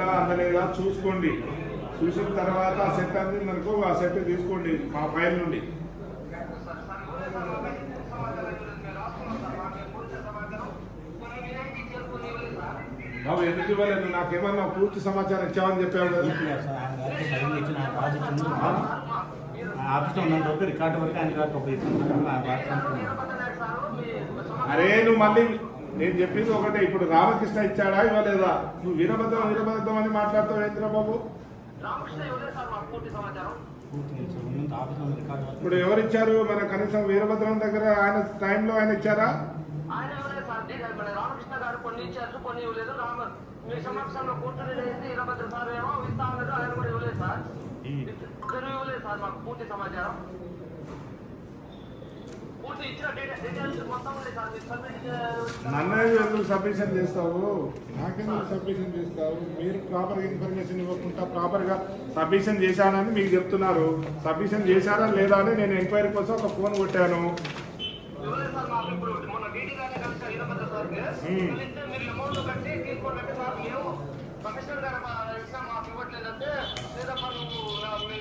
అందలేదా చూసుకోండి. చూసిన తర్వాత ఆ సెట్ అంది మనకు ఆ సెట్ తీసుకోండి మా ఫైల్ నుండి. బాబు ఎందుకు ఇవ్వలేదు? నాకేమన్నా పూర్తి సమాచారం ఇచ్చామని చెప్పాడు. అరే నువ్వు మళ్ళీ నేను చెప్పింది ఒకటే. ఇప్పుడు రామకృష్ణ ఇచ్చాడా ఇవ్వలేదా? నువ్వు వీరభద్రం అని మాట్లాడతావు ఏంద్రా బాబు? ఇప్పుడు ఎవరు ఇచ్చారు? మన కనీసం వీరభద్రం దగ్గర ఆయన టైంలో ఆయన ఇచ్చారా? రామకృష్ణ గారు కొన్ని ఇచ్చారు, కొన్ని ఇవ్వలేదు. మీ సమక్షంలో కూర్చుని వీరభద్ర సార్ ఏమో ఇస్తా ఉన్నారు, ఆయన కూడా ఇవ్వలేదు సార్. ఇద్దరు ఇవ్వలేదు సార్ మాకు పూర్తి సమాచారం. పూర్తి ఇచ్చిన డీటెయిల్స్ మొత్తం ఉంది సార్. నన్ను ఎందుకు సబ్మిషన్ చేస్తావు? నాకెందుకు సబ్మిషన్ చేస్తావు? మీరు ప్రాపర్గా ఇన్ఫర్మేషన్ ఇవ్వకుండా ప్రాపర్గా సబ్మిషన్ చేశానని మీకు చెప్తున్నారు. సబ్మిషన్ చేశారా లేదా అని నేను ఎంక్వైరీ కోసం ఒక ఫోన్ కొట్టాను. మొన్న డీటీ గానే కలిసి వీరభద్ర సార్కి మీరు అమౌంట్ కట్టి తీసుకోండి సార్. మేము కమిషనర్ గారు మాకు ఇవ్వట్లేదంటే లేదమ్మా నువ్వు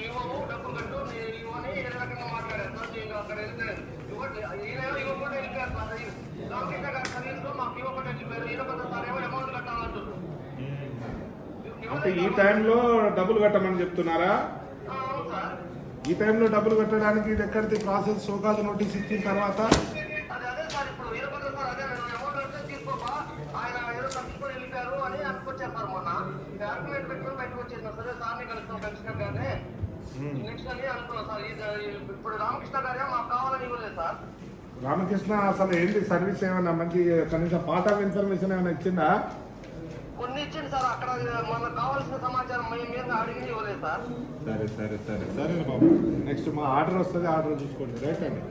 ఇవ్వము, డబ్బులు కట్టు ఇవ్వని ఏ రకంగా మాట్లాడారు సార్. నేను అక్కడ వెళ్తే ఇవ్వకుండా వెళ్ళిపోయారు సార్. రామకృష్ణ గారు కనీసం మాకు ఇవ్వకుండా వెళ్ళిపోయారు. వీరభద్ర సార్ ఏమో అమౌంట్ కట్టాలంటారు. అంటే ఈ టైంలో డబ్బులు కట్టమని చెప్తున్నారా? అవును సార్. ఈ టైంలో డబ్బులు కట్టడానికి ఇది ఎక్కడిది ప్రాసెస్? సోకాదు నోటీస్ ఇచ్చిన తర్వాత అదే సార్. ఇప్పుడు వీరభద్ర సార్ అదే అమౌంట్ అంటే తీసుకోమా, ఆయన ఏదో తప్పించుకొని వెళ్ళిపోయారు అని అనుకొచ్చారు సార్. మొన్న డాక్యుమెంట్ పెట్టుకుని బయటకు వచ్చేసినాం. సరే సార్ని కలుస్తాం కమిషనర్ గారిని నెక్స్ట్ అని అనుకున్నాం సార్. ఇప్పుడు రామకృష్ణ గారే మాకు కావాలని ఇవ్వలేదు సార్. రామకృష్ణ అసలు ఏంటి సర్వీస్ ఏమైనా మంచి కనీసం పార్ట్ ఆఫ్ ఇన్ఫర్మేషన్ ఏమైనా ఇచ్చిందా? కొన్ని ఇచ్చింది సార్. అక్కడ మనకు కావాల్సిన సమాచారం మీద అడిగి ఇవ్వలేదు సార్. సరే సరే సరే సరే బాబు. నెక్స్ట్ మా ఆర్డర్ వస్తుంది, ఆర్డర్ చూసుకోండి. రైట్ అండి.